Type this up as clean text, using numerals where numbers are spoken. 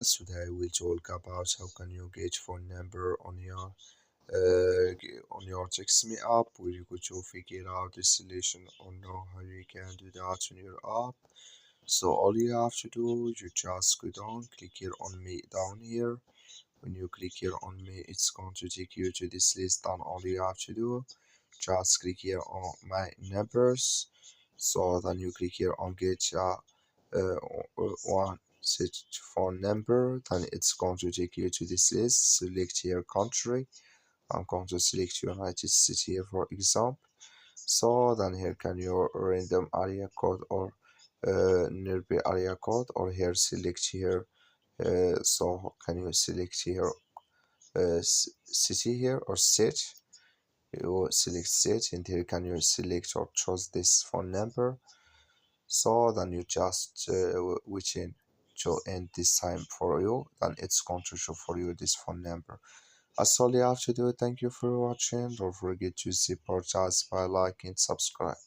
Today we'll talk about how can you get phone number on your text me app where you go to figure out the solution or know how you can do that on your app. So all you have to do, you just go down, click here on me down here. When you click here on me, it's going to take you to this list, and all you have to do, just click here on my numbers. So then you click here on get one set phone number, then it's going to take you to this list. Select here country. I'm going to select United States here for example. So then here can your random area code or nearby area code, or here select here. So can you select here city here or state? You select state, and here can you select or choose this phone number. So then you just waiting to end this time for you, then it's going to show for you this phone number. That's all you have to do. Thank you for watching. Don't forget to support us by liking, subscribe.